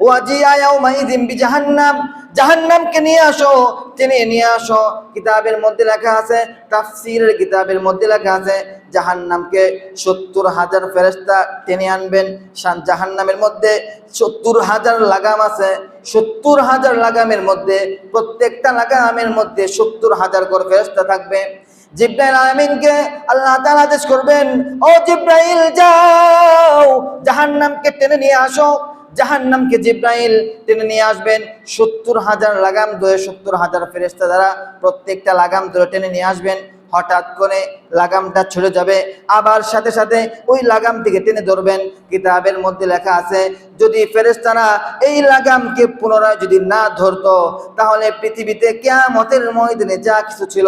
ওয়াজিয়া ইয়াউমাইযিন বিজাহান্নাম, জাহান্নামকে নিয়ে আসো, টেনে নিয়ে আসো। কিতাবের মধ্যে লেখা আছে, তাফসীরের কিতাবের মধ্যে লেখা আছে জাহান্নামকে 70,000 ফেরেশতা টেনে আনবেন। জাহান্নামের মধ্যে 70,000 লাগাম আছে। 70,000 লাগামের মধ্যে প্রত্যেকটা লাগামের মধ্যে 70,000 করে ফেরেশতা থাকবে। জিবরাইল আমিনকে আল্লাহ তাআলা আদেশ করবেন, ও জিবরাইল যাও জাহান্নামকে টেনে নিয়ে আসো। জাহান্নামকে জিবরাইল টেনে নিয়ে আসবেন। 70,000 লাগাম ধরে 70,000 ফেরেশতা দ্বারা প্রত্যেকটা লাগাম ধরে টেনে নিয়ে আসবেন। হঠাৎ করে লাগামটা ছুড়ে যাবে, আবার সাথে সাথে ওই লাগাম থেকে টেনে ধরবেন। কিতাবের মধ্যে লেখা আছে যদি ফেরেশতারা এই লাগামকে পুনরায় যদি না ধরতো, তাহলে পৃথিবীতে কিয়ামতের ময়দানে যা কিছু ছিল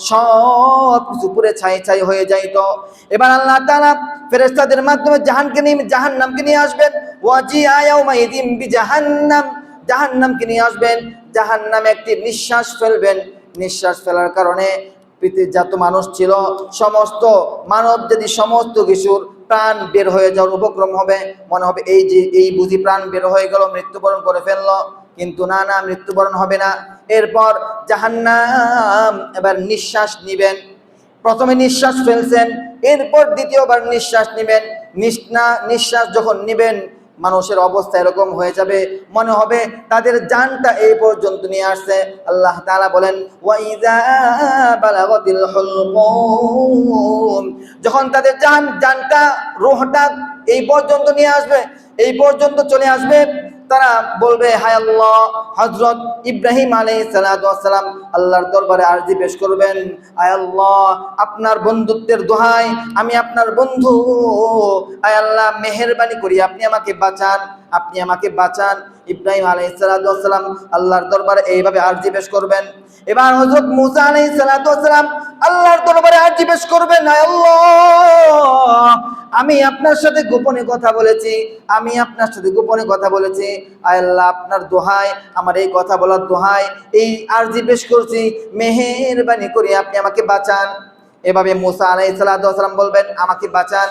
সব কিছু পুরো ছাই ছাই হয়ে যাইত। এবার আল্লাহ তাআলা ফেরেশতাদের মাধ্যমে জাহান্নামকে নিয়ে আসবেন। ওয়াজিআ ইয়াউমাইযিন বিজাহান্নাম, জাহান্নামকে নিয়ে আসবেন। জাহান্নামে একটি নিঃশ্বাস ফেলবেন। নিঃশ্বাস ফেলার কারণে পৃথিবীর যত মানুষ ছিল সমস্ত মানব যদি সমস্ত কিছুর প্রাণ বের হয়ে যাওয়ার উপক্রম হবে। মনে হবে এই বুঝি প্রাণ বের হয়ে গেল, মৃত্যুবরণ করে ফেললো। কিন্তু না, মৃত্যুবরণ হবে না। এরপর জাহান্নাম এবার নিঃশ্বাস নিবেন। প্রথমে নিঃশ্বাস ফেলছেন, এরপর দ্বিতীয়বার নিঃশ্বাস নিবেন। নিঃশ্বাস যখন নিবেন মানুষের অবস্থা এরকম হয়ে যাবে, মনে হবে তাদের জানটা এই পর্যন্ত নিয়ে আসছে। আল্লাহ তাআলা বলেন ওয়াইযা বালাগাতিল হুলকুম, যখন তাদের জানটা রূহটা এই পর্যন্ত নিয়ে আসবে, এই পর্যন্ত চলে আসবে, তারা বলবে হায় আল্লাহ। হযরত ইব্রাহিম আলাইহিস সালাতু ওয়াস সালাম আল্লাহর দরবারে আরজি পেশ করবেন, আয় আল্লাহ আপনার বন্ধুত্বের দোহাই, আমি আপনার বন্ধু, আয় আল্লাহ মেহেরবানি করি আপনি আমাকে বাঁচান, আপনি আমাকে বাঁচান। ইব্রাহিম আলাইহিস সালাতু ওয়াস সালাম আল্লাহর দরবারে এইভাবে আরজি পেশ করবেন। এবার হযরত মুসা আলাইহিস সালাতু ওয়াস সালাম আল্লাহর দরবারে আরজি পেশ করবেন, আয় আল্লাহ আমি আপনার সাথে গোপনে কথা বলেছি, আমি আপনার সাথে গোপনে কথা বলেছি, আয় আল্লাহ আপনার দোহাই, আমার এই কথা বলার দোহাই, এই আরজি পেশ করছি, মেহেরবানি করে আপনি আমাকে বাঁচান। এভাবে মুসা আলাইহিস সালাতু ওয়াস সালাম বলবেন আমাকে বাঁচান।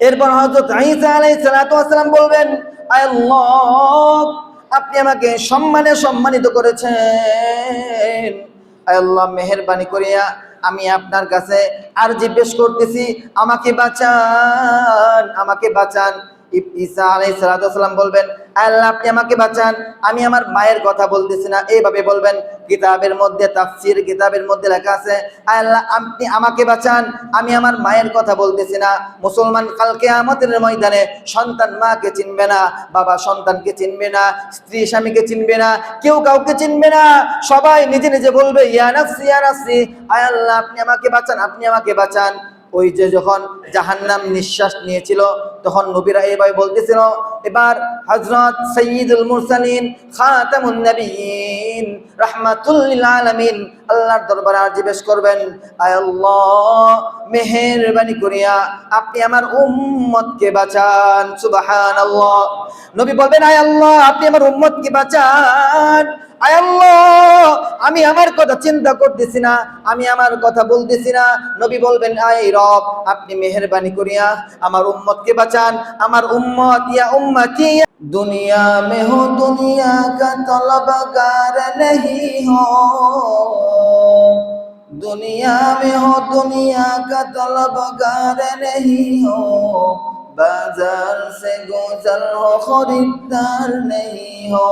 এরপর হযরত ঈসা আলাইহিস সালাতু ওয়াস সালাম বলবেন আয় আল্লাহ আপনি আমাকে সম্মানিত করেছেন, আয় আল্লাহ মেহেরবানি করিয়া আমি আপনার কাছে আরজি পেশ করতেছি, আমাকে বাঁচান, আমাকে বাঁচান। ঈসা আলাইহিস সালাতু ওয়াস সালাম বলবেন আল্লাহ আপনি আমাকে বাঁচান, আমি আমার মায়ের কথা বলতেছি না, এইভাবে বলবেন। কিতাবের মধ্যে তাফসীর কিতাবের মধ্যে লেখা আছে আল্লাহ আপনি আমাকে বাঁচান, আমি আমার মায়ের কথা বলতেছি না। মুসলমান কাল কিয়ামতের ময়দানে সন্তান মাকে চিনবে না, বাবা সন্তানকে চিনবে না, স্ত্রী স্বামীকে চিনবে না, কেউ কাউকে চিনবে না। সবাই নিজে নিজে বলবে ইয়া নাফসি ইয়া নাফসি, আয় আল্লাহ আপনি আমাকে বাঁচান, আপনি আমাকে বাঁচান। ওই যে যখন জাহান্নাম নিঃশ্বাস নিয়েছিল তখন নবীরা এইভাবে বলতেছিল। এবার হযরত সাইয়্যিদুল মুরসালিন খাতামুন নবিয়্যিন রাহমাতুল লিল আলামিন আল্লাহর দরবারে আরজি পেশ করবেন, আয় আল্লাহ মেহেরবানি করিয়া আপনি আমার উম্মতকে বাঁচান। সুবহানাল্লাহ। নবী বলবেন আয় আল্লাহ আপনি আমার উম্মতকে বাঁচান, আয় আল্লাহ আমি আমার কথা চিন্তা করতেছি না, আমি আমার কথা বলতেছি না। নবী বলবেন আয় রব আপনি মেহেরবানি করিয়া আমার উম্মতকে বাঁচান, আমার উম্মত ইয়া উম্মতি দুনিয়া में हो दुनिया का तलबगार नहीं हो, दुनिया में हो दुनिया का तलबगार नहीं हो, बाजार से गुजर हो खरीदार नहीं हो,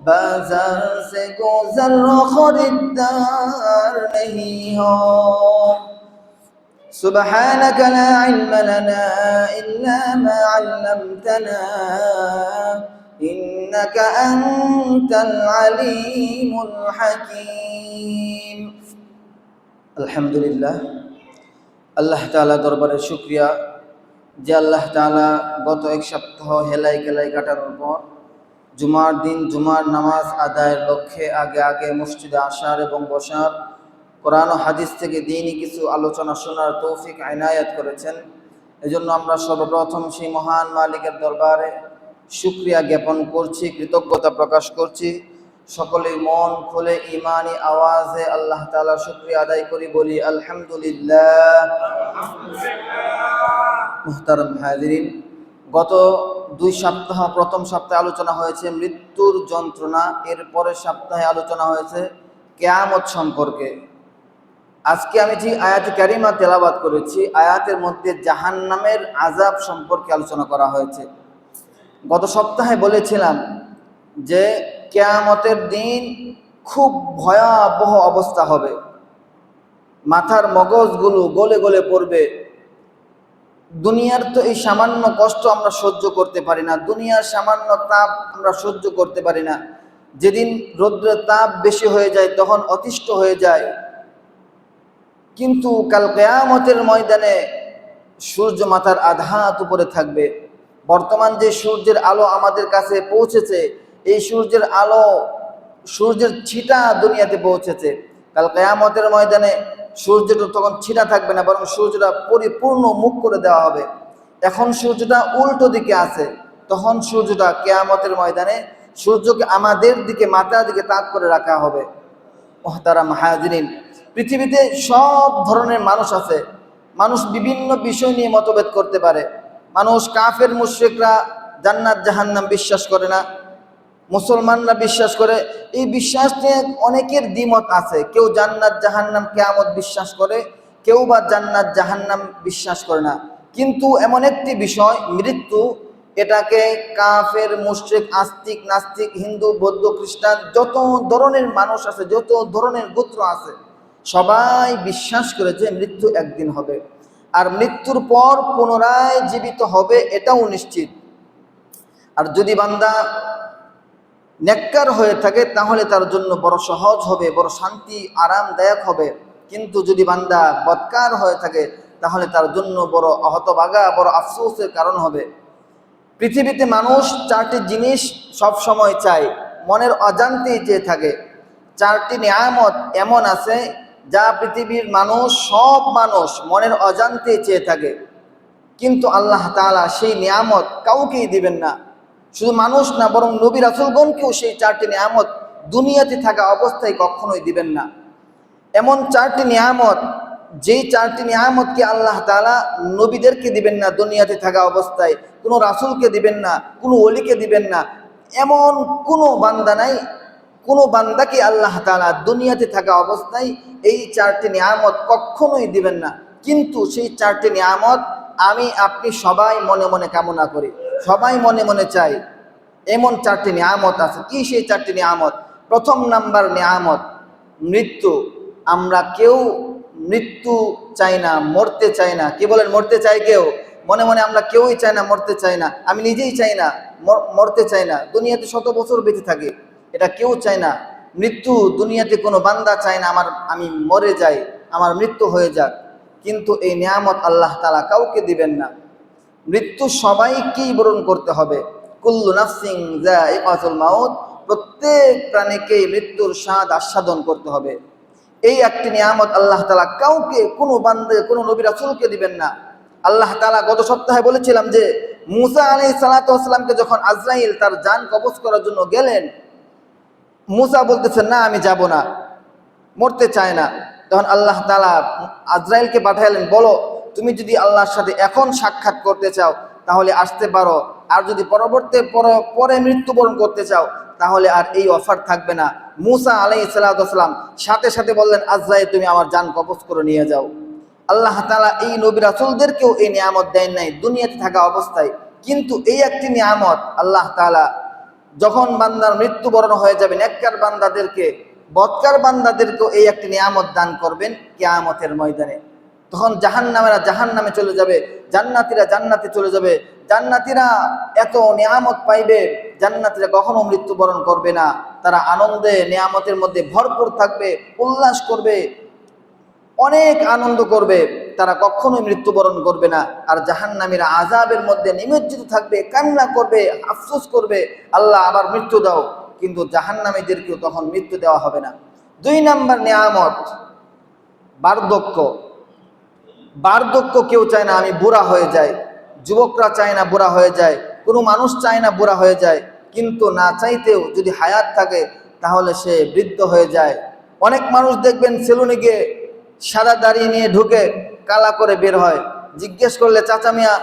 बाजार से गुजर हो खरीदार नहीं हो। سبحانك لا علم لنا إلا ما علمتنا إنك أنت العليم الحكيم। الحمد لله। আল্লাহ তাআলা দরবারে শুকরিয়া যে আল্লাহ তাআলা গত এক সপ্তাহ হেলাই খেলাই কাটানোর পর জুমার দিন জুমার নামাজ আদায়ের লক্ষ্যে আগে মসজিদে আসার এবং বসার, কোরআন ও হাদিস থেকে দ্বীনি কিছু আলোচনা শোনার তৌফিক ইনায়াত করেছেন। এজন্য আমরা সর্বপ্রথম সেই মহান মালিকের দরবারে শুকরিয়া জ্ঞাপন করছি, কৃতজ্ঞতা প্রকাশ করছি। সকলে মন খুলে ইমানি আওয়াজে আল্লাহ তাআলা শুকরিয়া আদায় করি, বলি আলহামদুলিল্লাহ। মুহতারাম হাজিরিন, গত 2 সপ্তাহ প্রথম সপ্তাহে আলোচনা হয়েছে মৃত্যুর যন্ত্রণা, এর পরের সপ্তাহে আলোচনা হয়েছে কিয়ামত সম্পর্কে। আজকে আমি যে আয়াতে কারিমা তেলাওয়াত করেছি, আয়াতের মধ্যে জাহান্নামের আযাব সম্পর্কে আলোচনা করা হয়েছে। গত সপ্তাহে বলেছিলাম যে কিয়ামতের দিন খুব ভয়াবহ অবস্থা হবে, মাথার মগজগুলো গলে গলে পড়বে। দুনিয়ার তো এই সামান্য কষ্ট আমরা সহ্য করতে পারি না, দুনিয়ার সামান্য তাপ আমরা সহ্য করতে পারি না। যেদিন রৌদ্রের তাপ বেশি হয়ে যায় তখন অতিষ্ঠ হয়ে যায়, কিন্তু কাল কিয়ামতের ময়দানে সূর্য মাথার আধাত উপরে থাকবে। বর্তমান যে সূর্যের আলো আমাদের কাছে পৌঁছেছে, এই সূর্যের আলো, সূর্যের ছিটা দুনিয়াতে পৌঁছেছে। কাল কিয়ামতের ময়দানে সূর্যটা তখন ছিটা থাকবে না, বরং সূর্যটা পরিপূর্ণ মুখ করে দেওয়া হবে। এখন সূর্যটা উল্টো দিকে আছে, তখন সূর্যটা কিয়ামতের ময়দানে সূর্যকে আমাদের দিকে, মাথার দিকে তাক করে রাখা হবে। মুহতারাম হাজিরিন, পৃথিবীতে সব ধরনের মানুষ আছে। মানুষ বিভিন্ন বিষয় নিয়ে মতভেদ করতে পারে। মানুষ কাফের মুশরিকরা জান্নাত জাহান্নাম বিশ্বাস করে না, মুসলমানরা বিশ্বাস করে। এই বিশ্বাস নিয়ে অনেকের দ্বিমত আছে। কেউ জান্নাত জাহান্নাম কিয়ামত বিশ্বাস করে, কেউ বা জান্নাত জাহান্নাম বিশ্বাস করে না। কিন্তু এমন একটি বিষয় মৃত্যু, এটাকে কাফের মুশরিক আস্তিক নাস্তিক হিন্দু বৌদ্ধ খ্রিস্টান যত ধরনের মানুষ আছে, যত ধরনের গোত্র আছে, সবাই বিশ্বাস করে যে মৃত্যু একদিন হবে, আর মৃত্যুর পর পুনরায় জীবিত হবে, এটাও নিশ্চিত। আর যদি বান্দা নেককার হয়ে থাকে তাহলে তার জন্য বড় সহজ হবে, বড় শান্তি আরামদায়ক হবে। কিন্তু যদি বান্দা বদকার হয়ে থাকে তাহলে তার জন্য বড় হতভাগা, বড় আফসোসের কারণ হবে। পৃথিবীতে মানুষ 4টি জিনিস সব সময় চায়, মনের অজান্তেই চেয়ে থাকে। 4টি নিয়ামত এমন আছে যা পৃথিবীর মানুষ, সব মানুষ মনের অজান্তেই চেয়ে থাকে, কিন্তু আল্লাহ তাআলা সেই নিয়ামত কাউকেই দিবেন না। শুধু মানুষ না, বরং নবী রাসূলগণকেও সেই 4টি নিয়ামত দুনিয়াতে থাকা অবস্থায় কখনোই দিবেন না। এমন 4টি নিয়ামত, যেই 4টি নিয়ামতকে আল্লাহ তাআলা নবীদেরকে দিবেন না দুনিয়াতে থাকা অবস্থায়, কোনো রাসূলকে দিবেন না, কোনো ওলিকে দিবেন না, এমন কোনো বান্দা নাই, কোনো বান্দাকে আল্লাহ তাআলা দুনিয়াতে থাকা অবস্থায় এই 4টি নিয়ামত কখনোই দিবেন না। কিন্তু সেই 4টি নিয়ামত আমি আপনি সবাই মনে মনে কামনা করি, সবাই মনে মনে চাই। এমন 4টি নিয়ামত আছে। কি সেই 4টি নিয়ামত? প্রথম নাম্বার নিয়ামত মৃত্যু। আমরা কেউ মৃত্যু চাই না, মরতে চাই না। কি বলেন, মরতে চাই কেউ? মনে মনে আমরা কেউই চাই না, মরতে চাই না। আমি নিজেই চাই না, মরতে চাই না। দুনিয়াতে 100 বছর বেঁচে থাকি, এটা কেউ চায় না। মৃত্যু দুনিয়াতে কোনো বান্দা চায় না আমি মরে যাই, আমার মৃত্যু হয়ে যাক। কিন্তু এই নিয়ামত আল্লাহ তাআলা কাউকে দিবেন না। মৃত্যু সবাইকেই বরণ করতে হবে। কুল্লু নাফসিন যায়িকাতুল মাউত, প্রত্যেক প্রাণীকেই মৃত্যুর স্বাদ আস্বাদন করতে হবে। এই একটি নিয়ামত আল্লাহ তাআলা কাউকে, কোনো বান্দা, কোনো নবী রাসূলকে দিবেন না। আল্লাহ তাআলা গত সপ্তাহে বলেছিলাম যে মূসা আলাইহিস সালাতু ওয়াস সালামকে যখন আজরাইল তার জান কবজ করার জন্য গেলেন, মূসা বলতেছেন না আমি যাব না, মরতে চায় না। তখন আল্লাহ তাআলা আজরাইলকে পাঠালেন, বলো তুমি যদি আল্লাহর সাথে এখন সাক্ষাৎ করতে চাও তাহলে আসতে পারো, আর যদি পরে মৃত্যুবরণ করতে চাও তাহলে আর এই অফার থাকবে না। মূসা আলাইহিস সালাতু ওয়াস সালাম সাথে সাথে বললেন, আজরাইল তুমি আমার জান কবজ করে নিয়ে যাও। আল্লাহ তাআলা এই নবী রাসূলদেরকেও এই নিয়ামত দেন নাই দুনিয়াতে থাকা অবস্থায়। কিন্তু এই একটি নিয়ামত আল্লাহ তাআলা যখন বান্দার মৃত্যুবরণ হয়ে যাবে, নেককার বান্দাদেরকে, বদকার বান্দাদেরকেও এই একটি নিয়ামত দান করবেন কিয়ামতের ময়দানে। তখন জাহান্নামীরা জাহান্নামে চলে যাবে, জান্নাতীরা জান্নাতে চলে যাবে। জান্নাতীরা এত নিয়ামত পাইবে, জান্নাতীরা কখনো মৃত্যুবরণ করবে না। তারা আনন্দে নিয়ামতের মধ্যে ভরপুর থাকবে, উল্লাস করবে, অনেক আনন্দ করবে, তারা কখনোই মৃত্যুবরণ করবে না। আর জাহান্নামীরা আযাবের মধ্যে নিমজ্জিত থাকবে, কান্না করবে, আফসোস করবে, আল্লাহ আবার মৃত্যু দাও। কিন্তু জাহান্নামীদেরকেও তখন মৃত্যু দেওয়া হবে না। 2 নাম্বার নিয়ামত বার্ধক্য। বার্ধক্য কেউ চায় না আমি বুড়া হয়ে যাই, যুবকরা চায় না বুড়া হয়ে যায়, কোনো মানুষ চায় না বুড়া হয়ে যায়। কিন্তু না চাইতেও যদি হায়াত থাকে তাহলে সে বৃদ্ধ হয়ে যায়। অনেক মানুষ দেখবেন সেলুনে গিয়ে সাদা দাড়ি নিয়ে ঢুকে কালা করে বের হয়। জিজ্ঞেস করলে, চাচা মিয়া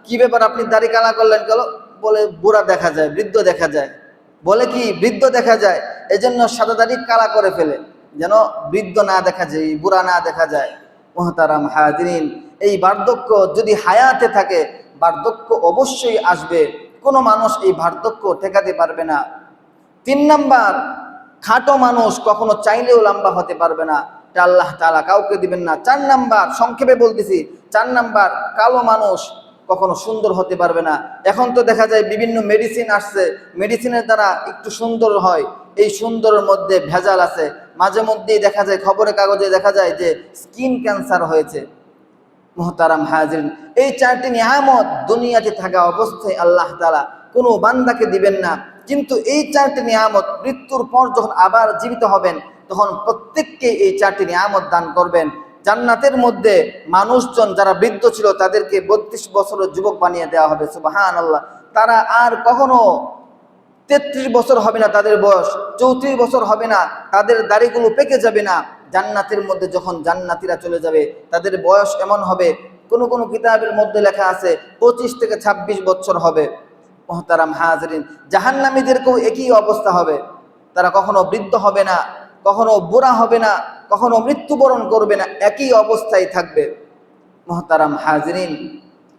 কি ব্যাপার আপনি দাড়ি কালা করলেন কেন? বলে বুড়া দেখা যায়, বৃদ্ধ দেখা যায়। বলে কি বৃদ্ধ দেখা যায়, এজন্য সাদা দাড়ি কালা করে ফেলে, যেন বৃদ্ধ না দেখা যায়, বুড়া না দেখা যায়। মুহতারাম হাজিরিন, এই বার্ধক্য যদি হায়াতে থাকে, বার্ধক্য অবশ্যই আসবে, কোনো মানুষ এই বার্ধক্য ঠেকাতে পারবে না। 3 নাম্বার, খাটো মানুষ কখনো চাইলেও লম্বা হতে পারবে না, এটা আল্লাহ তাআলা কাউকে দিবেন না। 4 নাম্বার, সংক্ষেপে বলতেছি, 4 নাম্বার, কালো মানুষ কখনো সুন্দর হতে পারবে না। এখন তো দেখা যায় বিভিন্ন মেডিসিন আসছে, মেডিসিনের দ্বারা একটু সুন্দর হয়, এই সুন্দরের মধ্যে ভেজাল আছে। মাঝে মধ্যেই দেখা যায়, খবরের কাগজে দেখা যায় যে স্কিন ক্যান্সার হয়েছে। মুহতারাম হাজিরিন, এই 4টি নিয়ামত দুনিয়াতে থাকা অবস্থায় আল্লাহ তাআলা কোনো বান্দাকে দিবেন না, কিন্তু এই 4টি নিয়ামত মৃত্যুর পর যখন আবার জীবিত হবেন তখন প্রত্যেককে এই 4টি নিয়ামত দান করবেন। জান্নাতের মধ্যে মানুষজন যারা বৃদ্ধ ছিল তাদেরকে 32 বছরের যুবক বানিয়ে দেওয়া হবে, সুবহানাল্লাহ। তারা আর কখনো 33 বছর হবে না, তাদের বয়স 34 বছর হবে না, তাদের দাড়িগুলো পেকে যাবে না। জান্নাতের মধ্যে যখন জান্নাতীরা চলে যাবে তাদের বয়স এমন হবে, কোন কোন কিতাবের মধ্যে লেখা আছে 25 থেকে 26 বছর হবে। মুহতারাম হাজিরিন, জাহান্নামীদেরকেও একই অবস্থা হবে, তারা কখনো বৃদ্ধ হবে না, কখনো বুড়া হবে না, কখনো মৃত্যুবরণ করবে না, একই অবস্থায় থাকবে। মুহতারাম হাজিরিন,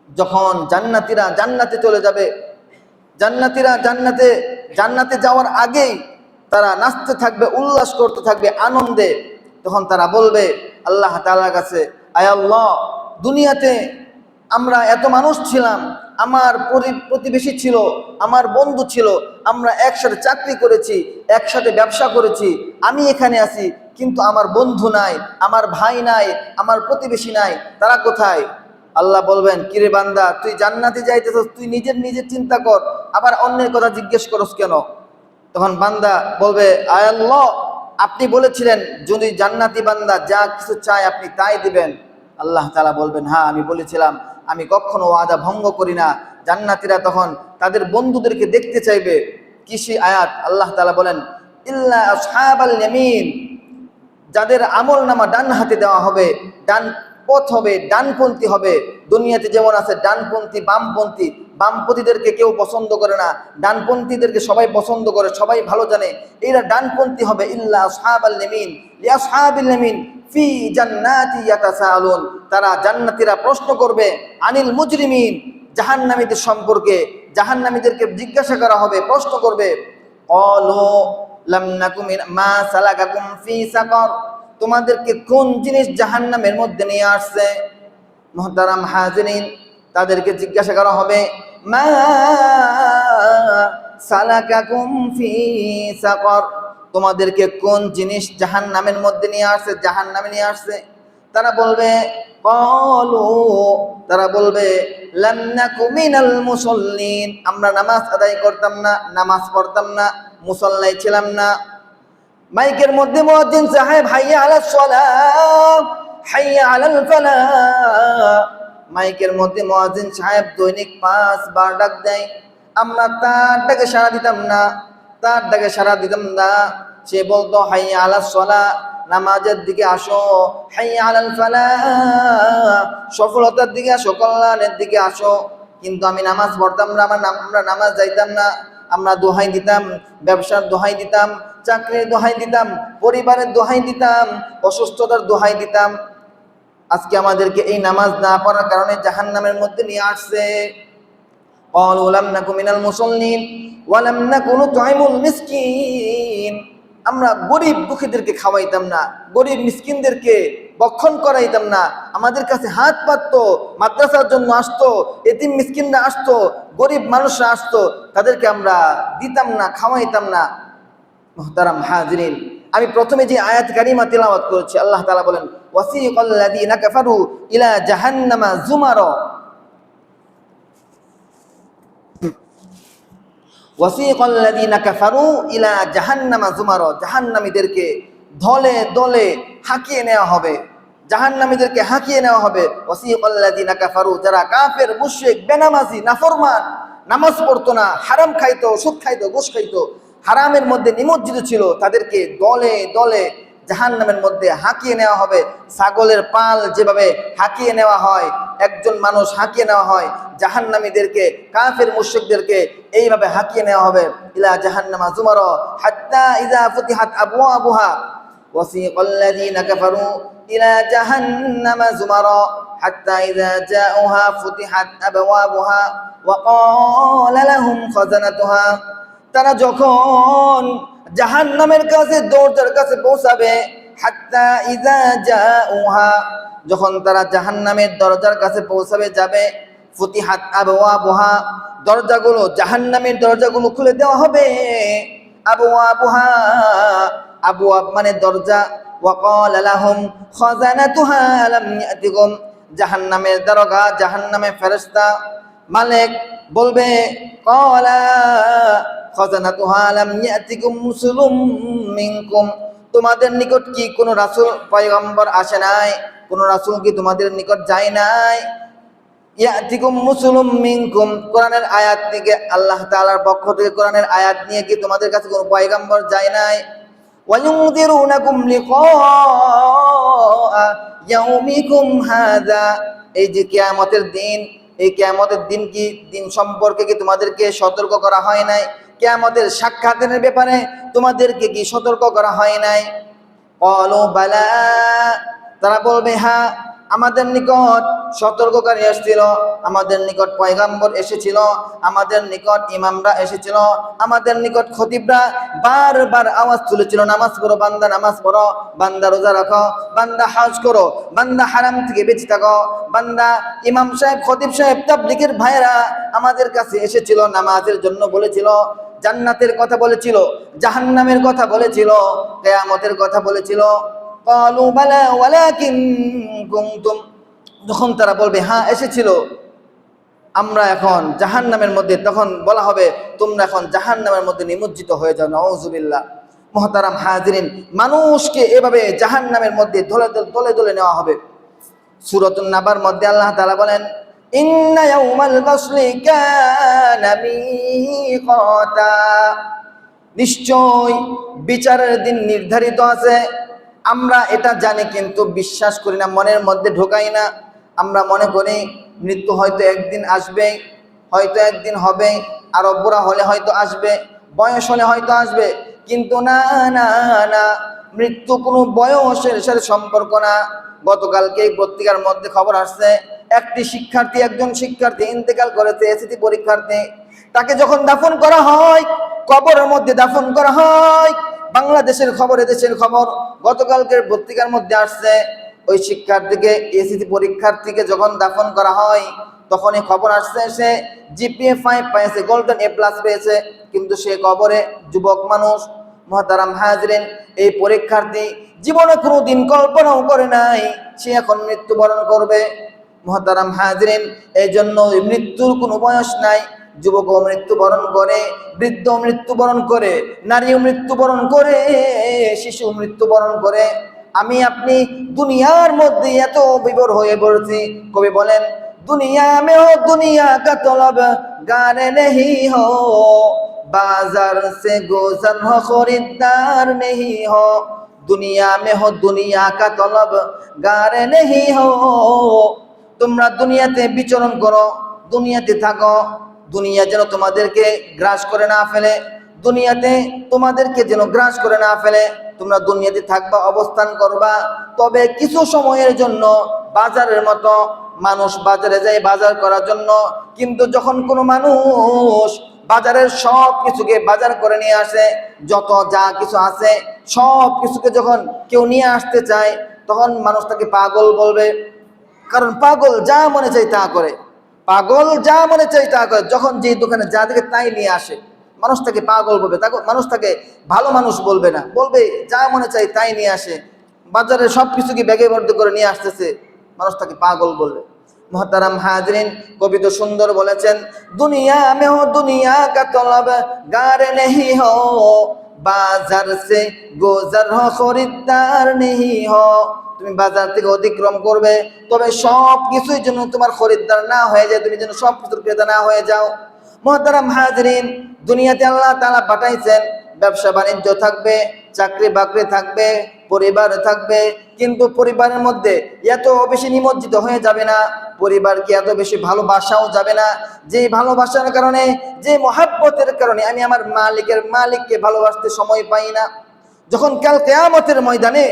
যখন জান্নাতীরা জান্নাতে চলে যাবে, জান্নাতীরা জান্নাতে যাওয়ার আগেই তারা নাচতে থাকবে, উল্লাস করতে থাকবে আনন্দে। তখন তারা বলবে আল্লাহ তাআলার কাছে, আয় আল্লাহ, দুনিয়াতে আমরা এত মানুষ ছিলাম, আমার প্রতিবেশী ছিল, আমার বন্ধু ছিল, আমরা একসাথে চাকরি করেছি, একসাথে ব্যবসা করেছি, আমি এখানে আছি কিন্তু আমার বন্ধু নাই, আমার ভাই নাই, আমার প্রতিবেশী নাই, তারা কোথায়? আল্লাহ বলবেন, কিরে বান্দা, তুই জান্নাতে যাইতেছস, তুই নিজের চিন্তা কর, আবার অন্যের কথা জিজ্ঞেস করস কেন? তখন বান্দা বলবে, আয় আল্লাহ, আপনি বলেছিলেন যদি জান্নাতি বান্দা যা কিছু চায় আপনি তাই দিবেন। আল্লাহ তাআলা বলবেন, হ্যাঁ আমি বলেছিলাম, আমি কখনো ওয়াদা ভঙ্গ করি না। জান্নাতীরা তখন তাদের বন্ধুদেরকে দেখতে চাইবে। কৃষি আয়াত, আল্লাহ তাআলা বলেন, ইল্লা আসহাবাল ইয়ামিন, যাদের আমল নামা ডান হাতে দেওয়া হবে, ডান পথ হবে, ডানপন্থী হবে। দুনিয়াতে যেমন আছে ডানপন্থী, বামপন্থী, বামপন্থীদেরকে কেউ পছন্দ করে না, ডানপন্থীদেরকে সবাই পছন্দ করে, সবাই ভালো জানে, এরা ডানপন্থী হবে। ইল্লা আসহাবাল ইয়ামিন লিআসহাবিল ইয়ামিন ফি জান্নাতি ইয়াতাসাআলুন, তারা জান্নাতীরা প্রশ্ন করবে আনিল মুজরিমিন, জাহান্নামীদের সম্পর্কে, জাহান্নামীদেরকে জিজ্ঞাসা করা হবে, প্রশ্ন করবে, ক্বালু লাম নাকু মা সালাকাকুম ফি সাকার, তোমাদেরকে কোন জিনিস জাহান্নামের মধ্যে নিয়ে আসছে? মুহতারাম হাজিরিন, তাদেরকে জিজ্ঞাসা করা হবে, মা সালাকাকুম ফি সাকার, তোমাদেরকে কোন জিনিস জাহান্নামের মধ্যে নিয়ে আসছে, জাহান্নামে নিয়ে আসছে? তারা বলবে, ক্বালু, তারা বলবে, লাম নাকু মিনাল মুসাল্লিন, আমরা নামাজ আদায় করতাম না, নামাজ পড়তাম না, মুসাল্লাই ছিলাম না। মাইকের মধ্যে মুয়াজ্জিন সাহেব, হাইয়া আলাস সালাহ, হাইয়া আলাল ফালাহ, মাইকের মধ্যে মুয়াজ্জিন সাহেব দৈনিক 5 বার ডাক দেয়, আমরা তার ডাকে সাড়া দিতাম না, তার ডাকে সাড়া দিতাম না। সে বলতো, হাইয়া আলাস সালাহ, নামাজের দিকে আসো, হাইয়া আলাল ফালাহ, সফলতার দিকে আসো, কল্যাণের দিকে আসো। কিন্তু আমি নামাজ পড়তাম না, আমরা নামাজ যাইতাম না, আমরা দোহাই দিতাম, ব্যবসার দোহাই দিতাম, চাকরির দোহাই দিতাম, পরিবারের দোহাই দিতাম, অসুস্থতার দোহাই দিতাম। আজকে আমাদেরকে এই নামাজ না পড়ার কারণে জাহান্নামের মধ্যে নিয়ে আসছে। ক্বালু লাম নাকু মিনাল মুসাল্লিন ওয়া লাম নাকু নুতঈমুল মিসকিন, আমরা গরিব দুঃখীদেরকে খাওয়াইতাম না, গরিব মিসকিনদেরকে বক্ষণ করাইতাম না, আমাদের কাছে হাত পাততো, মাদ্রাসার জন্য আসতো, এতিম মিসকিনরা আসতো, গরিব মানুষরা আসতো, তাদেরকে আমরা দিতাম না, খাওয়াইতাম না। মুহতারাম হাজিরিন, আমি প্রথমে যে আয়াত কারিমা তিলাওয়াত করেছি, আল্লাহ তাআলা বলেন, ওয়াসিকাল লাযীনা কাফারু ইলা জাহান্নামা যুমারা, ওয়াসিকাল লাযীনা কাফারু ইলা জাহান্নামা যুমারা, জাহান্নামীদেরকে দলে দলে হাঁকিয়ে নেওয়া হবে, জাহান্নামীদেরকে হাঁকিয়ে নেওয়া হবে। ওয়াসিকাল লাযীনা কাফারু, যারা কাফের, মুশরিক, বেনামাজি, নাফরমান, নামাজ পড়তো না, হারাম খাইতো, সুদ খাইতো, ঘুষ খাইতো, হারামের মধ্যে নিমজ্জিত ছিল, তাদেরকে দলে দলে জাহান্নামের মধ্যে হাঁকিয়ে নেওয়া হবে। ছাগলের পাল যেভাবে হাঁকিয়ে নেওয়া হয়, একজন মানুষ হাঁকিয়ে নেওয়া হয়, জাহান্নামীদেরকে, কাফের মুশরিকদেরকে এইভাবে হাঁকিয়ে নেওয়া হবে। ইলা জাহান্নামা যুমারা হাত্তা ইযা ফুতিহাত আবওয়াবুহা ওয়াসিকাল্লাযীনা কাফারু ইলা জাহান্নামা যুমারা হাত্তা ইযা জাউহা ফুতিহাত আবওয়াবুহা ওয়া ক্বালা লাহুম খাজানাতুহা। তারা যখন জাহান্নামের কাছে, দরজার কাছে পৌঁছাবে, হাত্তা ইযা জাউহা, যখন তারা জাহান্নামের দরজার কাছে পৌঁছাবে যাবে, ফুতিহাত আবওয়াবুহা, দরজাগুলো, জাহান্নামের দরজাগুলো খুলে দেওয়া হবে। আবওয়াবুহা, আবওয়াব মানে দরজা। ওয়া ক্বালা লাহুম খাজানাতুহা আলাম ইয়াতিকুম, জাহান্নামের দারোগা, জাহান্নামের ফেরেশতা, মালিক বলবে, ক্বালা খাজানাতুহা আলাম ইয়াতিকুম রাসূলুম মিনকুম, তোমাদের নিকট কি কোনো রাসূল পয়গম্বর আসে নাই? কোনো রাসূল কি তোমাদের নিকট যায় নাই? ইয়াতিকুম রাসূলুম মিনকুম, কোরআনের আয়াত থেকে, আল্লাহ তাআলার পক্ষ থেকে কোরআনের আয়াত নিয়ে কি তোমাদের কাছে কোনো পয়গম্বর যায় নাই? ওয়ায়ুনযিরুনাকুম লিকা ইয়াউমিকুম হাযা, এই যে কিয়ামতের দিন, এই কিয়ামতের দিন কি, দিন সম্পর্কে কি তোমাদেরকে সতর্ক করা হয় নাই? কিয়ামতের সাক্ষাতের ব্যাপারে তোমাদেরকে কি সতর্ক করা হয় নাই? ক্বালু বালা, তারা বলবে হ্যাঁ, আমাদের নিকট সতর্ককারী এসেছিল, আমাদের নিকট পয়গম্বর এসেছিল, আমাদের নিকট ইমামরা এসেছিল, আমাদের নিকট খতিবরা বারবার আওয়াজ তুলেছিল, নামাজ পড়ো বান্দা, নামাজ পড়ো বান্দা, রোজা রাখো বান্দা, হজ করো বান্দা, হারাম থেকে বেঁচে থাকো বান্দা। ইমাম সাহেব, খতিব সাহেব, তাবলীগের ভাইরা আমাদের কাছে এসেছিল, নামাজের জন্য বলেছিল, জান্নাতের কথা বলেছিল, জাহান্নামের কথা বলেছিল, কিয়ামতের কথা বলেছিল। ক্বালু বালা ওয়ালাকিন কুনতুম, যখন তারা বলবে হ্যাঁ এসেছিল, আমরা এখন জাহান্নামের মধ্যে, তখন বলা হবে তোমরা এখন জাহান্নামের মধ্যে নিমজ্জিত হয়ে যাও। নাউযুবিল্লাহ। মুহতারাম হাজিরিন, মানুষকে এভাবে জাহান্নামের মধ্যে দলে দলে নেওয়া হবে। সূরাতুন নাবার মধ্যে আল্লাহ তাআলা বলেন, ইন্না ইয়াউমাল ফাসলি কানা মিকাতা, নিশ্চয় বিচারের দিন নির্ধারিত আছে। আমরা এটা জানি কিন্তু বিশ্বাস করি না, মনের মধ্যে ঢোকাই না। আমরা মনে করি মৃত্যু হয়তো একদিন আসবে, হয়তো একদিন হবে, আরো বুড়া হলে হয়তো আসবে, বয়স হলে হয়তো আসবে, কিন্তু না না না, মৃত্যু কোনো বয়সের সাথে সম্পর্ক না। গতকালকে এই পত্রিকার মধ্যে খবর আসছে, একজন শিক্ষার্থী ইন্তেকাল করেছে, এসএসসি পরীক্ষার্থী। তাকে যখন দাফন করা হয়, কবরের মধ্যে দাফন করা হয়, বাংলাদেশের খবর, এদেশের খবর, গতকালকের পত্রিকার মধ্যে আসছে, ওই শিক্ষার্থীকে, এসএসসি পরীক্ষার্থীকে যখন দাফন করা হয়, তখনই খবর আসছে সে জিপিএ 5 পেয়েছে, গোল্ডেন A+ পেয়েছে, কিন্তু সে কবরে, যুবক মানুষ। মুহতারাম হাজিরিন, এই পরীক্ষার্থী জীবনে কোনোদিন কল্পনাও করে নাই সে এখন মৃত্যুবরণ করবে। মুহতারাম হাজিরিন, এই জন্য মৃত্যুর কোনো বয়স নাই। যুবকও মৃত্যুবরণ করে, বৃদ্ধ মৃত্যুবরণ করে, নারীও মৃত্যুবরণ করে, শিশু মৃত্যুবরণ করে। আমি আপনি দুনিয়ার মধ্যে এত বিভোর হয়ে পড়েছি। কবি বলেন, দুনিয়া মে হো দুনিয়া কা তলব গারে নেহি হো, বাজার সে গুজর হো খরিদার নেহি হো। দুনিয়া মে হো দুনিয়া কা তলব গারে নেহি হো, তোমরা দুনিয়াতে বিচরণ করো, দুনিয়াতে থাকো, দুনিয়া যেন তোমাদেরকে গ্রাস করে না ফেলে, দুনিয়াতে তোমাদেরকে যেন গ্রাস করে না ফেলে। তোমরা দুনিয়াতে থাকবা, অবস্থান করবা, তবে কিছু সময়ের জন্য। বাজারের মতো মানুষ বাজারে যায় বাজার করার জন্য, কিন্তু যখন কোনো মানুষ বাজারের সব কিছুকে বাজার করে নিয়ে আসে, যত যা কিছু আছে সব কিছুকে যখন কেউ নিয়ে আসতে চায়, তখন মানুষ তাকে পাগল বলবে। কারণ পাগল যা মনে চায় তা করে, পাগল যা মনে চায় তা করে। যখন যে দোকানে যা দেখে তাই নিয়ে আসে, মানুষ তাকে পাগল বলবে, মানুষ তাকে ভালো মানুষ বলবে না, বলবে যা মনে চায় তাই নিয়ে আসে, বাজারে সব কিছুকে ব্যাগে ভর্তি করে নিয়ে আসতেছে, মানুষ তাকে পাগল বলবে। মুহতারাম হাজরিন, কবি তো সুন্দর বলেছেন, দুনিয়া মে হো দুনিয়া কা তলব গারে নেহি হো, বাজার সে গুজর হো খরিদার নেহি হো। তুমি বাজার থেকে অতিক্রম করবে, তবে সব কিছুই যেন তোমার খরিদ্দার না হয়ে যায়, তুমি যেন সব কিছুর ক্রেতা না হয়ে যাও। মুহতারাম হাজরিন, দুনিয়াতে আল্লাহ তাআলা পাঠাইছেন ব্যবসা বাণিজ্য থাকবে, চাকরি বাকরি থাকবে, পরিবার থাকবে, কিন্তু পরিবারের মধ্যে এত বেশি নিমজ্জিত হয়ে যাবে না, পরিবারকে এত বেশি ভালোবাসাও যাবে না, যে ভালোবাসার কারণে, যে মহাব্বতের কারণে আমি আমার মালিককে ভালোবাসতে সময় পাই না। যখন কাল কিয়ামতের ময়দানে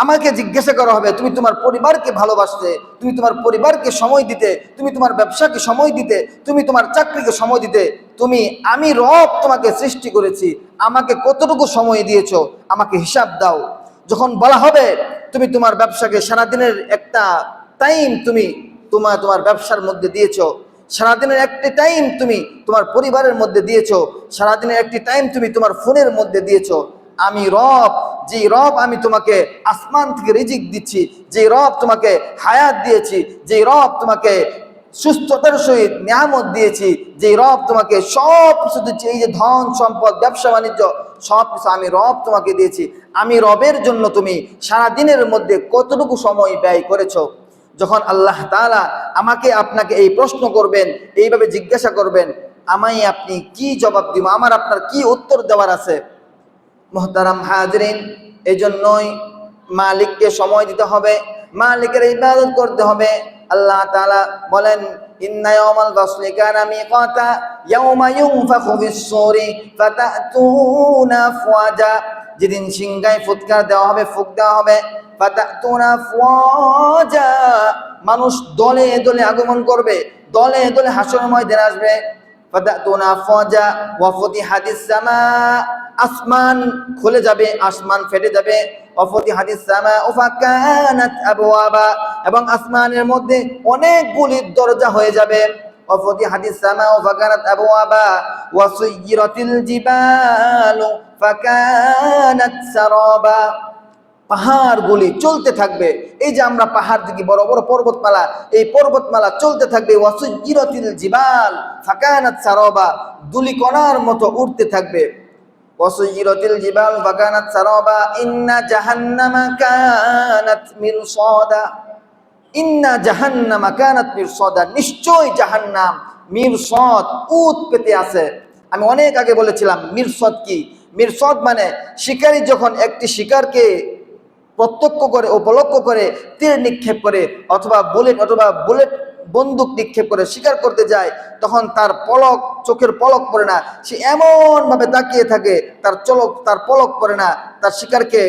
আমাকে জিজ্ঞাসা করা হবে, তুমি তোমার পরিবারকে ভালোবাসতে, তুমি তোমার পরিবারকে সময় দিতে, তুমি তোমার ব্যবসাকে সময় দিতে, তুমি তোমার চাকরিকে সময় দিতে, আমি রব তোমাকে সৃষ্টি করেছি, আমাকে কতটুকু সময় দিয়েছো, আমাকে হিসাব দাও। যখন বলা হবে তুমি তোমার ব্যবসাকে সারাদিনের একটা টাইম তুমি তোমার ব্যবসার মধ্যে দিয়েছো, সারাদিনের একটি টাইম তুমি তোমার পরিবারের মধ্যে দিয়েছো, সারাদিনের একটি টাইম তুমি তোমার ফোনের মধ্যে দিয়েছো, আমি রব, যে রব আমি তোমাকে আসমান থেকে রিজিক দিচ্ছি, যে রব তোমাকে হায়াত দিয়েছি, যে রব তোমাকে সুস্থতার সহিত নিয়ামত দিয়েছি, যে রব তোমাকে সব কিছু দিচ্ছি, এই যে ধন সম্পদ ব্যবসা বাণিজ্য সব কিছু আমি রব তোমাকে দিয়েছি, আমি রবের জন্য তুমি সারাদিনের মধ্যে কতটুকু সময় ব্যয় করেছো। যখন আল্লাহ তাআলা আমাকে আপনাকে এই প্রশ্ন করবেন, এইভাবে জিজ্ঞাসা করবেন, আপনি কি জবাব দিব, আমার আপনার কি উত্তর দেওয়ার আছে? মুহতারাম হাজরিন, এই জন্যই মালিককে সময় দিতে হবে, মালিকের ইবাদত করতে হবে। আল্লাহ তাআলা বলেন, ইন্না ইয়াওমাল ফাসলি কানা মিকাতা ইয়াওমা ইউনফাখু ফিস-সূরি ফাতাতুনা আফওয়াজা, যেদিন সিংহায় ফুৎকার দেওয়া হবে, ফুঁক দেওয়া হবে, ফাতাতুনা আফওয়াজা, মানুষ দলে দলে আগমন করবে, দলে দলে হাসরের ময়দানে আসবে। ফাতাতুনা আফওয়াজা ওয়া ফুতিহাতিস সামা, আসমান খুলে যাবে, আসমান ফেটে যাবে। ওয়াফতিহাতিস সামাউ ফাকানাত আবওয়াবা, এবং আসমানের মধ্যে অনেকগুলি দরজা হয়ে যাবে। ওয়াফতিহাতিস সামাউ ফাকানাত আবওয়াবা ওয়া সুয়্য়িরাতিল জিবালু ফাকানাত সারাবা, পাহাড়গুলি চলতে থাকবে। এই যে আমরা পাহাড় দেখি, বড় বড় পর্বতমালা, এই পর্বতমালা চলতে থাকবে। ওয়া সুয়্য়িরাতিল জিবাল ফাকানাত সারাবা, ধূলিকণার মতো উড়তে থাকবে। ওয়াসুয়িরাতিল জিবাল ফাকানাত সারাবা ইন্না জাহান্নামা কানাত মিরসাদা, ইন্না জাহান্নামা কানাত মিরসাদা, নিশ্চয় জাহান্নাম মিরসাদ, উত পেতে আছে। আমি অনেক আগে বলেছিলাম মিরসাদ কি। মিরসাদ মানে শিকারী যখন একটি শিকারকে প্রত্যক্ষ করে, উপলক্ষ করে তীর নিক্ষেপ করে, অথবা বুলেট বন্দুক নিক্ষেপ করে শিকার করতে যায়, তখন তার চোখের পলক পড়ে না, সে এমন ভাবে তাকিয়ে থাকে, তার পলক পড়ে না তার শিকারকে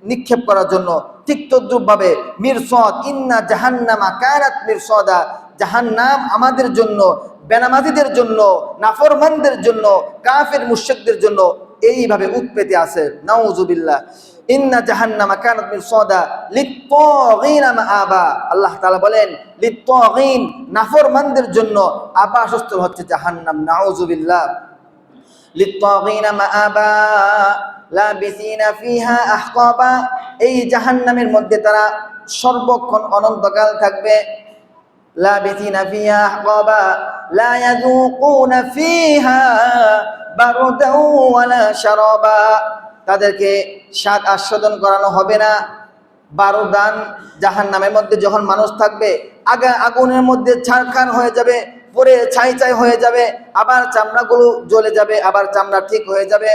নিক্ষেপ করার জন্য। ঠিক তদ্রুপ ভাবে মিরসাদ, ইন্না জাহান্নামা কানাত মিরসাদা, জাহান্নাম আমাদের জন্য, বেনামাজিদের জন্য, নাফরমানদের জন্য, কাফির মুশরিকদের জন্য এইভাবে উৎপেতে আছে। নাউজুবিল্লাহ। ইন্না জাহান্নামা কানাত মিরসাদা লিত-তাগিনা মাআবা, আল্লাহ তাআলা বলেন লিত-তাগিন, নাফরমানদের জন্য আবাসস্থল হচ্ছে জাহান্নাম। নাউজুবিল্লাহ। লিত-তাগিনা মাআবা লাবিসিনা ফিহা আহকাবা, এই জাহান্নামের মধ্যে তারা সর্বক্ষণ অনন্তকাল থাকবে। লাবিসিনা ফিহা আহকাবা লা ইয়াযুকুনা ফিহা বারদান ওয়ালা শারাবা, তাদেরকে স্বাদ আস্বাদন করানো হবে না। বারদান, জাহান্নামের মধ্যে যখন মানুষ থাকবে, আগুনের মধ্যে ছারখার হয়ে যাবে, পরে ছাই ছাই হয়ে যাবে, আবার চামড়াগুলো জ্বলে যাবে, আবার চামড়া ঠিক হয়ে যাবে।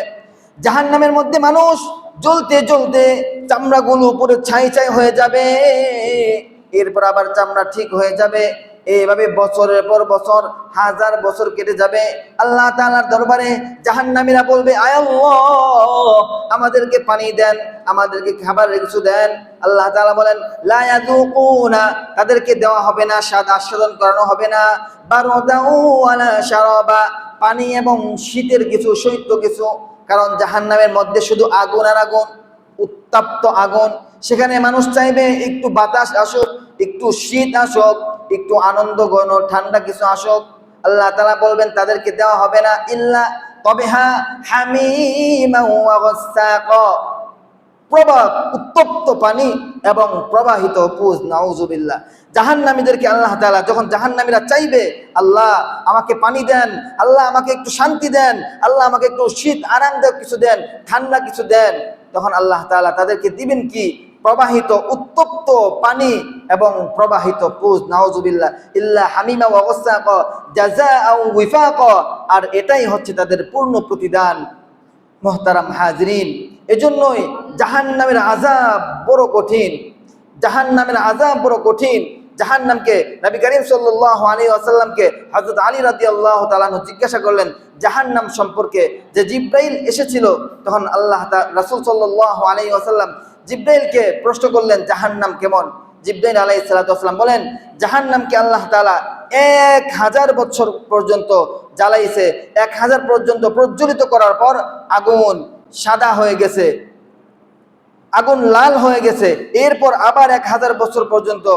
জাহান্নামের মধ্যে মানুষ জ্বলতে জ্বলতে চামড়াগুলো পুরো ছাই ছাই হয়ে যাবে, এরপর আবার চামড়া ঠিক হয়ে যাবে। এইভাবে বছরের পর বছর, হাজার বছর কেটে যাবে। আল্লাহ তাআলার দরবারে জাহান্নামীরা বলবে, আয় আল্লাহ, আমাদেরকে পানি দেন, আমাদেরকে খাবারের কিছু দেন। আল্লাহ তাআলা বলেন, লা ইয়াযুকুনা, তাদেরকে দেওয়া হবে না, স্বাদ আস্বাদন করানো হবে না। বারদাউ ওয়ালা শারাবা, পানি এবং শীতের কিছু, শৈত্য কিছু। কারণ জাহান্নামের মধ্যে শুধু আগুন আর আগুন, উত্তপ্ত আগুন। সেখানে মানুষ চাইবে একটু বাতাস আসুক, একটু শীত আসুক, একটু আনন্দ ঘন ঠান্ডা কিছু আসুক। আল্লাহ তাআলা বলবেন তাদেরকে দেওয়া হবে না, ইল্লা, তবে হ্যাঁ, হামিমা ওয়া গাসসাকা, প্রবাহ, উত্তপ্ত পানি এবং প্রবাহিত পুজ। নাউজুবিল্লাহ। জাহান্নামীদেরকে আল্লাহ তাআলা, যখন জাহান্নামীরা চাইবে, আল্লাহ আমাকে পানি দেন, আল্লাহ আমাকে একটু শান্তি দেন, আল্লাহ আমাকে একটু শীত আরামদায়ক কিছু দেন, ঠান্ডা কিছু দেন, তখন আল্লাহ তাআলা তাদেরকে দিবেন কি? প্রবাহিত উত্তপ্ত পানি এবং প্রবাহিত পুজ। নাউজুবিল্লাহ। ইল্লা হামিমা ওয়া গাসসাকা জাযাআও ওয়িফাকা, আর এটাই হচ্ছে তাদের পূর্ণ প্রতিদান। মুহতারাম হাজরিন, এজন্যই জাহান্নামের আযাব বড় কঠিন, জাহান্নামের আযাব বড় কঠিন। জাহান্নামকে নবী করিম সাল্লাল্লাহু আলাইহি ওয়াসাল্লামকে হযরত আলী রাদিয়াল্লাহু তাআলা আনহু জিজ্ঞাসা করলেন জাহান্নাম সম্পর্কে। যে জিব্রাইল এসেছিল, তখন আল্লাহ রাসূল সাল্লাল্লাহু আলাইহি ওয়াসাল্লাম জিব্রাইলকে প্রশ্ন করলেন জাহান্নাম কেমন। জিব্রাইল আলাইহিস সালাতু ওয়াসসালাম বলেন জাহান্নামকে আল্লাহ তাআলা 1000 বছর পর্যন্ত জ্বালাইছে, 1000 পর্যন্ত প্রজ্বলিত করার পর আগুন সাদা হয়ে গেছে, আগুন লাল হয়ে গেছে। এরপর আবার 1000 বছর পর্যন্ত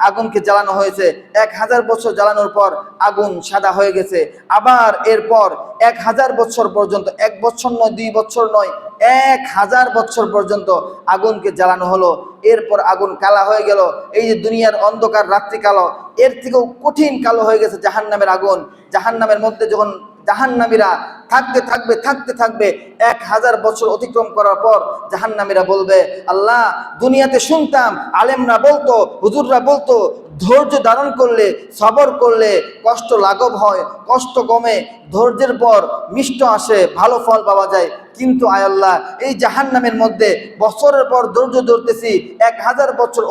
আগুনকে জ্বালানো হয়েছে, 1000 বছর জ্বালানোর পর আগুন সাদা হয়ে গেছে। আবার এরপর 1000 বছর পর্যন্ত, 1 বছর নয়, 2 বছর নয়, 1000 বছর পর্যন্ত আগুনকে জ্বালানো হলো। এরপর আগুন কালা হয়ে গেল। এই যে দুনিয়ার অন্ধকার রাত্রি কালো, এর থেকেও কঠিন কালো হয়ে গেছে জাহান্নামের আগুন। জাহান্নামের মধ্যে যখন জাহান্নামীরা থাকতে থাকবে 1000 বছর অতিক্রম করার পর জাহান্নামীরা বলবে আল্লাহ, দুনিয়াতে শুনতাম আলেমরা বলতো, হুজুররা বলতো ধৈর্য ধারণ করলে, সবর করলে কষ্ট লাঘব হয়, কষ্ট কমে, ধৈর্যের পর মিষ্ট আসে, ভালো ফল পাওয়া যায়। কিন্তু আয় আল্লাহ, এই জাহান্নামের মধ্যে বছরের পর ধৈর্য ধরতেছি, 1000 বছর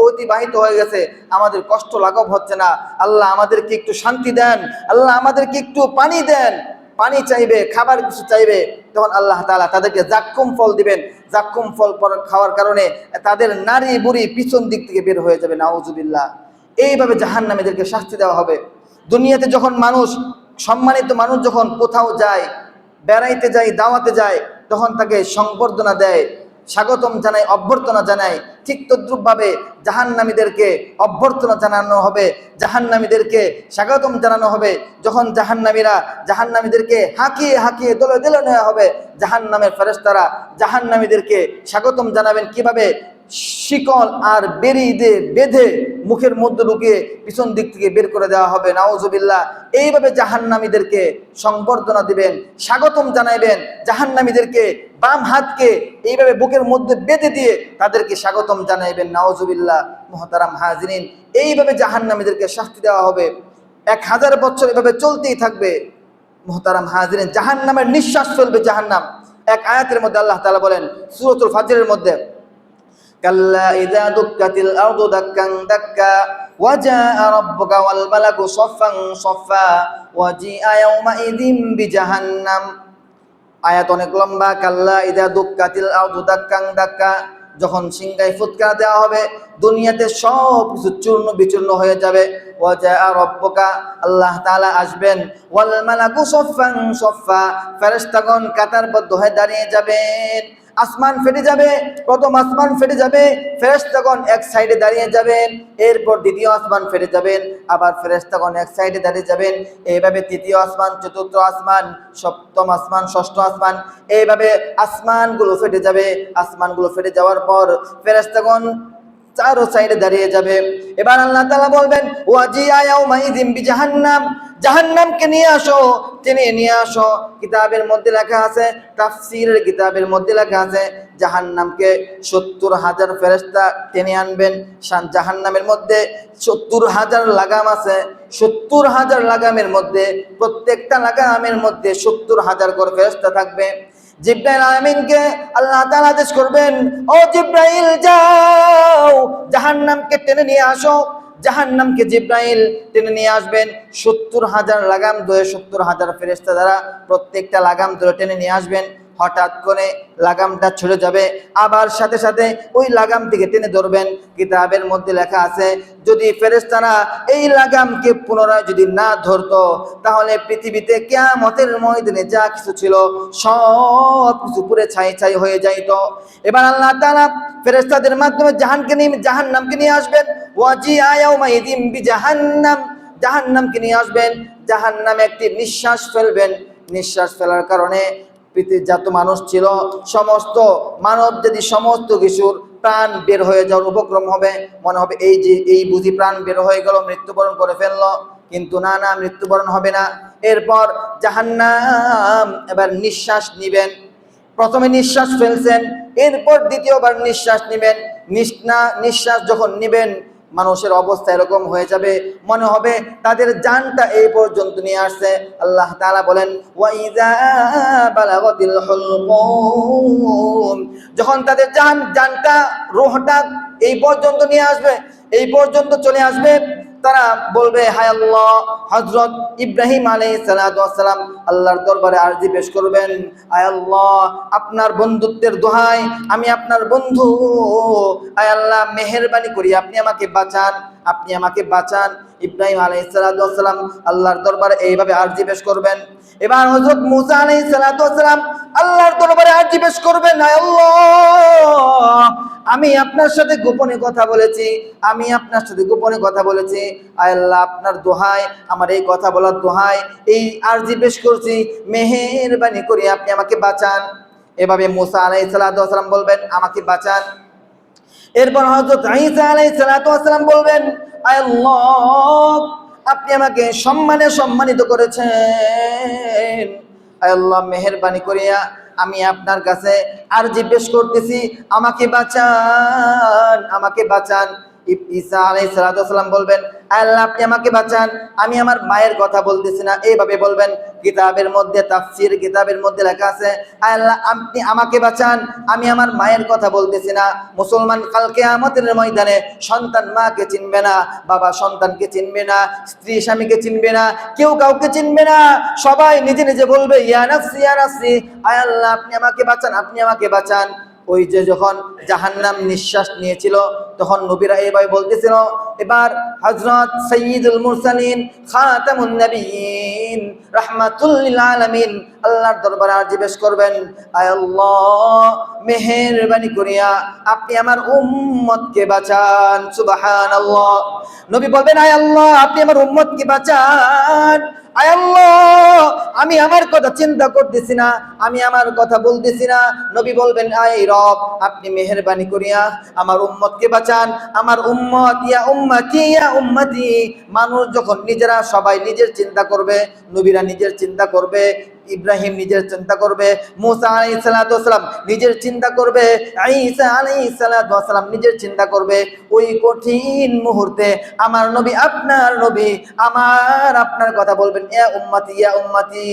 অতিবাহিত হয়ে গেছে, আমাদের কষ্ট লাঘব হচ্ছে না। আল্লাহ আমাদেরকে একটু শান্তি দেন, আল্লাহ আমাদেরকে একটু পানি দেন। পানি চাইবে, খাবার কিছু চাইবে, তখন আল্লাহ তাআলা তাদেরকে জাক্কুম ফল দিবেন। জাক্কুম ফল খাওয়ার কারণে তাদের নারী বুড়ি পিছন দিক থেকে বের হয়ে যাবে, নাউজুবিল্লাহ। এইভাবে জাহান্নামীদেরকে শাস্তি দেওয়া হবে। দুনিয়াতে যখন মানুষ, সম্মানিত মানুষ যখন কোথাও যায়, বেড়াইতে যায়, দাওয়াতে যায়, তখন তাকে সংবর্ধনা দেয়, স্বাগতম জানায়, অভ্যর্থনা জানায়। ঠিক তদ্রূপভাবে জাহান্নামীদেরকে অভ্যর্থনা জানানো হবে, জাহান্নামীদেরকে স্বাগতম জানানো হবে। যখন জাহান্নামীদেরকে হাঁকিয়ে দলে নেওয়া হবে, জাহান্নামের ফেরেশতারা জাহান্নামীদেরকে স্বাগতম জানাবেন কিভাবে? শিকল আর বেড়ি দিয়ে বেঁধে মুখের মধ্যে ঢুকিয়ে পিছন দিক থেকে বের করে দেওয়া হবে, নাউজুবিল্লাহ। এইভাবে জাহান্নামীদেরকে সংবর্ধনা দিবেন, স্বাগতম জানাইবেন। জাহান্নামীদেরকে বাম হাতকে এইভাবে বুকের মধ্যে বেঁধে দিয়ে তাদেরকে স্বাগতম জানাইবেন, নাউজুবিল্লাহ। মুহতারাম হাজিরিন, এইভাবে জাহান্নামীদেরকে শাস্তি দেওয়া হবে। 1000 বছর এভাবে চলতেই থাকবে। মুহতারাম হাজিরিন, জাহান্নামের নিঃশ্বাস ফেলবে জাহান্নাম। এক আয়াতের মধ্যে আল্লাহ তাআলা বলেন সূরাতুল ফাজরের মধ্যে, কাল্লা ইযা দুক্কাতিল আরদু দাক্কান দাক্কা ওয়াজাআ রাব্বুকা ওয়াল মালাকু সাফফান সাফফা ওয়াজিআ ইয়াওমাইযিন বিজাহান্নাম। আয়াত অনেক লম্বা। কাল্লা ইযা দুক্কাতিল আরদু দাক্কান দাক্কা, যখন সিংহায় ফুৎকার দেওয়া হবে, দুনিয়াতে সব কিছু চূর্ণ বিচূর্ণ হয়ে যাবে। ওয়াজাআ রাব্বুকা, আল্লাহ তাআলা আসবেন, ওয়াল মালাকু সাফফান সাফফা, ফেরেশতাগণ কাতারবদ্ধ হয়ে দাঁড়িয়ে যাবেন। আসমান ফেটে যাবে, প্রথম আসমান ফেটে যাবে, ফেরেশতাগণ এক সাইডে দাঁড়িয়ে যাবেন। এরপর দ্বিতীয় আসমান ফেটে যাবেন, আবার ফেরেশতাগণ এক সাইডে দাঁড়িয়ে যাবেন। এইভাবে তৃতীয় আসমান, চতুর্থ আসমান, সপ্তম আসমান, ষষ্ঠ আসমান, এইভাবে আসমানগুলো ফেটে যাবে। আসমানগুলো ফেটে যাওয়ার পর ফেরেশতাগণ চারো সাইডে দাঁড়িয়ে যাবে। এবার আল্লাহ তাআলা বলবেন ওয়াজিআ ইয়াওমাইযিন বিজাহান্নাম, জাহান্নামকে নিয়ে আসো, টেনে নিয়ে আসো। কিতাবের মধ্যে লেখা আছে, তাফসীরের কিতাবের মধ্যে লেখা আছে, জাহান্নামকে 70,000 ফেরেশতা টেনে আনবেন। জাহান্নামের মধ্যে 70,000 লাগাম আছে। 70,000 লাগামের মধ্যে প্রত্যেকটা লাগামের মধ্যে 70,000 করে ফেরেশতা থাকবে। জিবরাইল আমিনকে আল্লাহ তাআলা আদেশ করবেন, ও জিবরাইল যাও, জাহান্নামকে টেনে নিয়ে আসো। জাহান্নামকে জিবরাইল টেনে নিয়ে আসবেন। 70,000 লাগাম ধরে, 70,000 ফেরেশতা দ্বারা প্রত্যেকটা লাগাম ধরে টেনে নিয়ে আসবেন। হঠাৎ করে লাগামটা ছুটে যাবে, আবার সাথে সাথে ওই লাগাম থেকে টেনে ধরবেন। কিতাবের মধ্যে লেখা আছে, যদি ফেরেশতারা এই লাগামকে পুনরায় যদি না ধরতো, তাহলে পৃথিবীতে কিয়ামতের ময়দানে যা কিছু ছিল সব কিছু পুড়ে ছাই হয়ে যাইত। এবার আল্লাহ তাআলা ফেরেশতাদের মাধ্যমে জাহান্নামকে নিয়ে আসবেন। ওয়াজিআ ইয়াওমাইযিন বিজাহান্নাম, জাহান্নামকে নিয়ে আসবেন। জাহান্নামে একটি নিঃশ্বাস ফেলবেন। নিঃশ্বাস ফেলার কারণে পৃথিবীর যত মানুষ ছিল, সমস্ত মানব জাতি, সমস্ত কিছুর প্রাণ বের হয়ে যাওয়ার উপক্রম হবে। মনে হবে এই বুঝি প্রাণ বের হয়ে গেল, মৃত্যুবরণ করে ফেললো। কিন্তু না, মৃত্যুবরণ হবে না। এরপর জাহান্নাম এবার নিঃশ্বাস নিবেন। প্রথমে নিঃশ্বাস ফেলছেন, এরপর দ্বিতীয়বার নিঃশ্বাস নিবেন। নিঃশ্বাস যখন নিবেন, মানুষের অবস্থা এরকম হয়ে যাবে, মনে হবে তাদের জানটা এই পর্যন্ত নিয়ে আসছে। আল্লাহ তাআলা বলেন, ওয়াইযা বালাগাতিল হুলকুম, যখন তাদের জানটা রূহটা এই পর্যন্ত নিয়ে আসবে, এই পর্যন্ত চলে আসবে, তারা বলবে, হায় আল্লাহ, হযরত ইব্রাহিম আলাইহিস সালাতু ওয়াস সালাম আল্লাহর দরবারে আরজি পেশ করবেন, আয় আল্লাহ, আপনার বন্ধুত্বের দোহাই, আমি আপনার বন্ধু, আয় আল্লাহ, মেহেরবানি করি আপনি আমাকে বাঁচান, আপনি আমাকে বাঁচান। ইব্রাহিম আলাইহিস সালাতু ওয়াস সালাম আল্লাহর দরবারে এইভাবে আরজি পেশ করবেন। এবার হযরত মুসা আলাইহিস সালাতু ওয়াস সালাম আল্লাহর দরবারে আরজি পেশ করবেন, আয় আল্লাহ, আমি আপনার সাথে গোপনে কথা বলেছি, আমি আপনার সাথে গোপনে কথা বলেছি, আয় আল্লাহ, আপনার দোহাই, আমার এই কথা বলার দোহাই, এই আরজি পেশ করছি, মেহেরবানি করে আপনি আমাকে বাঁচান। এভাবে মুসা আলাইহিস সালাতু ওয়াস সালাম বলবেন, আমাকে বাঁচান। এরপর হযরত ঈসা আলাইহিস সালাতু ওয়াস সালাম বলবেন, আয় আল্লাহ, আপনি আমাকে সম্মানিত করেছেন, আয় আল্লাহ, মেহেরবানি করিয়া আমি আপনার কাছে আরজি পেশ করতেছি, আমাকে বাঁচান, আমাকে বাঁচান। ঈসা আলাইহিস সালাতু ওয়াস সালাম বলবেন, আল্লাহ, আপনি আমাকে বাঁচান, আমি আমার মায়ের কথা বলতেছি না। এইভাবে বলবেন। কিতাবের মধ্যে, তাফসীর কিতাবের মধ্যে লেখা আছে, আল্লাহ, আপনি আমাকে বাঁচান, আমি আমার মায়ের কথা বলতেছি না। মুসলমান কাল কিয়ামতের ময়দানে সন্তান মাকে চিনবে না, বাবা সন্তানকে চিনবে না, স্ত্রী স্বামীকে চিনবে না, কেউ কাউকে চিনবে না। সবাই নিজে নিজে বলবে, ইয়া নাফসি ইয়া নাফসি, আল্লাহ, আপনি আমাকে বাঁচান, আপনি আমাকে বাঁচান। ওই যে যখন জাহান্নাম নিঃশ্বাস নিয়েছিল, তখন নবীরা এইভাবে বলতেছিল। এবার হযরত সাইয়্যিদুল মুরসালিন, খাতামুন নবিয়্যিন, রাহমাতুল লিল আলামিন আল্লাহর দরবারে আরজি পেশ করবেন, আয় আল্লাহ, মেহেরবানি করিয়া আপনি আমার উম্মতকে বাঁচান। সুবহানাল্লাহ। নবী বলবেন, আয় আল্লাহ, আপনি আমার উম্মতকে বাঁচান। আয় আল্লাহ, আমি আমার কথা চিন্তা করতেছি না, আমি আমার কথা বলতেছি না। নবী বলবেন, আয় রব, আপনি মেহেরবানি করিয়া আমার উম্মতকে বাঁচান। আমার উম্মত, ইয়া উম্মতি ইয়া উম্মতি। মানুষ যখন নিজেরা সবাই নিজের চিন্তা করবে, নবীরা নিজের চিন্তা করবে, ইব্রাহিম নিজের চিন্তা করবে, মুসা আলাইহিস সালাতু ওয়াস সালাম নিজের চিন্তা করবে, ঈসা আলাইহিস সালাতু ওয়াস সালাম নিজের চিন্তা করবে। ওই কঠিন মুহূর্তে আমার নবী, আপনার নবী আমার আপনার কথা বলবেন, ইয়া উম্মতি ইয়া উম্মতি।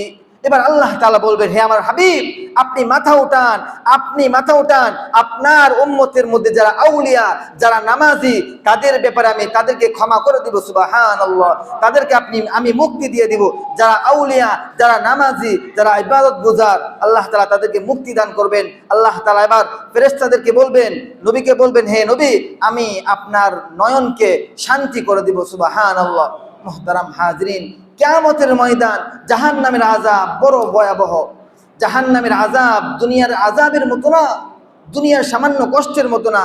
এবার আল্লাহ তাআলা বলবেন, হে আমার হাবিব, আপনি মাথা উঠান, আপনি মাথা উঠান। আপনার উম্মতের মধ্যে যারা আউলিয়া, যারা নামাজি, তাদের ব্যাপারে আমি তাদেরকে ক্ষমা করে দিব। সুবহানাল্লাহ। তাদেরকে আমি মুক্তি দিয়ে দিব। যারা আউলিয়া, যারা নামাজি, যারা ইবাদত গুজার, আল্লাহ তাআলা তাদেরকে মুক্তি দান করবেন। আল্লাহ তাআলা এবার ফেরেশতাদেরকে বলবেন, নবীকে বলবেন, হে নবী, আমি আপনার নয়নকে শান্তি করে দিব। সুবহানাল্লাহ। মুহতারাম হাজরিন, কিয়ামতের ময়দান, জাহান্নামের আযাব বড় ভয়াবহ। জাহান্নামের আযাব দুনিয়ার আযাবের মতো না, দুনিয়ার সামান্য কষ্টের মতো না।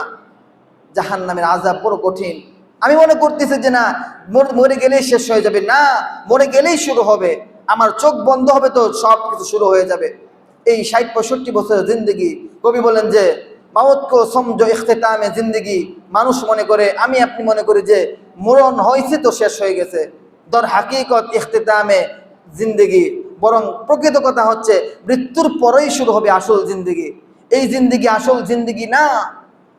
জাহান্নামের আযাব বড় কঠিন। আমি মনে করতেছি যে না, মরে গেলেই শেষ হয়ে যাবে, না, মরে গেলেই শুরু হবে। আমার চোখ বন্ধ হবে তো সব কিছু শুরু হয়ে যাবে। এই ৬০-৬৫ বছরের জিন্দগি, কবি বলেন যে মাউত কো সমঝো ইখতিতামে জিন্দগি। মানুষ মনে করে, আমি আপনি মনে করি যে মরণ হয়েছে তো শেষ হয়ে গেছে। দর হাকিকত ইখতিতামে জিন্দগি, বরং প্রকৃত কথা হচ্ছে মৃত্যুর পরেই শুরু হবে আসল জিন্দগি। এই জিন্দগি আসল জিন্দগি না,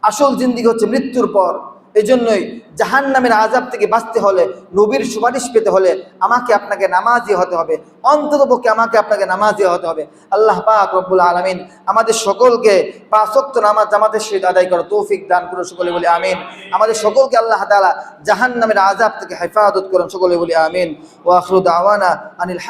আসল জিন্দগি হচ্ছে মৃত্যুর পর। এই জন্যই জাহান্নামের আযাব থেকে বাঁচতে হলে, নবীর সুপারিশ পেতে হলে আমাকে আপনাকে নামাজি হতে হবে, অন্ততপক্ষে আমাকে আপনাকে নামাজি হতে হবে। আল্লাহ পাক রব্বুল আলামিন আমাদের সকলকে ৫ ওয়াক্ত নামাজ জামাতের সহিত আদায় করার তৌফিক দান করুন, সকলে বলি আমিন। আমাদের সকলকে আল্লাহ তাআলা জাহান্নামের আযাব থেকে হেফাজত করুন, সকলে বলি আমিন। ওয়া আখিরু দাওয়ানা আনিল